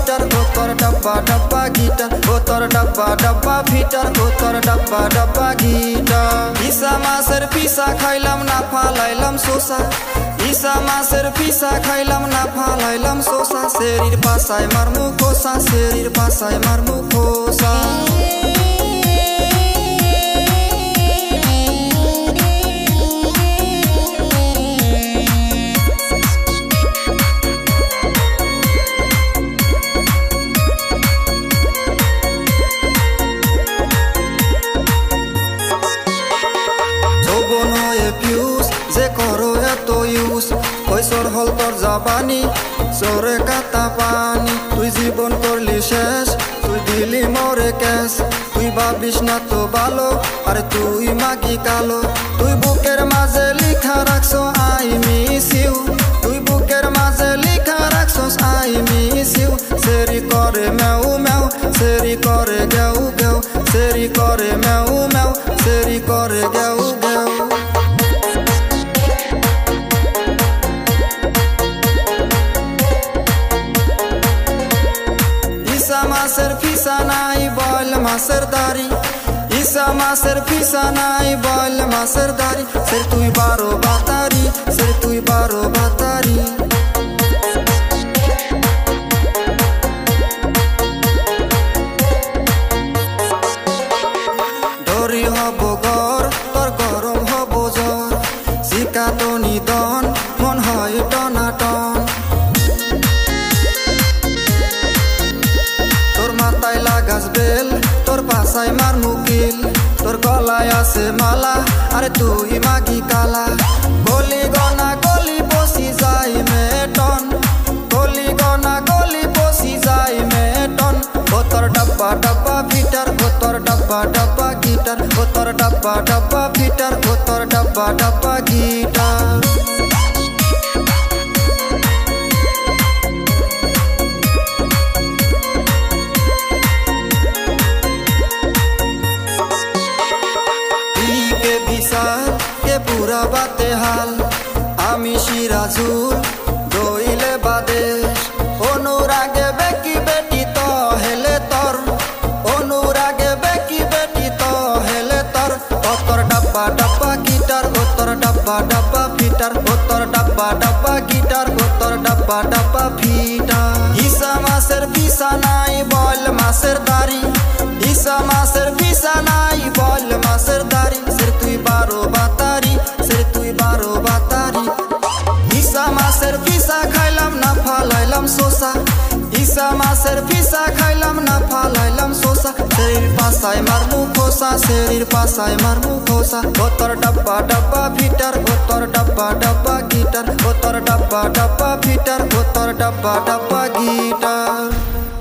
fitter ও তোর ডাব্বা ডাব্বা গিটার ও তোর ডাব্বা ডাব্বা ফিটার ও তোর ডাব্বা ডাব্বা গিটার ইসা মাছের পিসা খাইলাম না ফালাইলাম শোষা ইসা মাছের পিসা খাইলাম না ফালাইলাম শোষা শরীর পাশায় মারমু খোসা শরীর পাশায় মারমু খোসা যে করো এত ইউজ কৈশোর হল তোর জাবানি চোরে কাতা পানি তুই জীবন করলি শেষ তুই দিলি মরে ক্যাশ তুই ভাবিস না তো ভালো আরে তুই মাগি কালো তুই বুকের মাঝে লিখা রাখছো আই মিস ইউ তুই বুকের মাঝে লিখা রাখছো আই মিস ইউ সেরি করে ম্যাউ ম্যাউ সেরি করে গেউ গেউ সেরি করে ম্যাউ ম্যাউ সেরি করে গেউ গেউ মাছের ফিসা নাই বল মাছের দাড়ি ইসা মাছের ফিসা নাই বল মাছের দাড়ি সের তুই 12 বাতারি সের তুই 12 বাতারি ডরি হব গর তোর গরম হব জ্বর শিকা তো নিদন মন হয় টনাটন মাথায় লাগাস বেল তোর পাশায় মার মুকিল তোর গলায় আছে মালা আরে তুই মাগি কালা গলি গনা গলি বসি যাই মেটন গলি গনা গলি বসি যাই মেটন ও তোর ডাব্বা ডাব্বা ফিটার ও তোর ডাব্বা ডাব্বা গিটার ও তোর ডাব্বা ডাব্বা ফিটার ও তোর ডাব্বা ডাব্বা গিটার পুরা বাতে হাল আমি সিরাজুল দইলে বাদেশ অনুরাগে বেকি বেটি তো হেলে তর অনুরাগে বেকি বেটি তো হেলে তর ও তোর ডাব্বা ডাব্বা গিটার ও তোর ডাব্বা ডাব্বা ফিটার ও তোর ডাব্বা ডাব্বা গিটার ও তোর ডাব্বা ডাব্বা ফিটার ইসা মাছের পিসা নাই বল মাছের দাড়ি ইসা মাছের পিসা নাই বল মাছের দাড়ি সের তুই 12 বাতারি সের তুই 12 বাতারি ইসা মাছের পিসা খাইলাম না ফালাইলাম শোষা ইসা মাছের পিসা খাইলাম না ফালাইলাম শোষা শরীর পাশায় মারমু খোসা শরীর পাশায় মারমু খোসা ও তোর ডাব্বা ডাব্বা ফিটার ও তোর ডাব্বা ডাব্বা গিটার ও তোর ডাব্বা ডাব্বা ফিটার ও তোর ডাব্বা ডাব্বা গিটার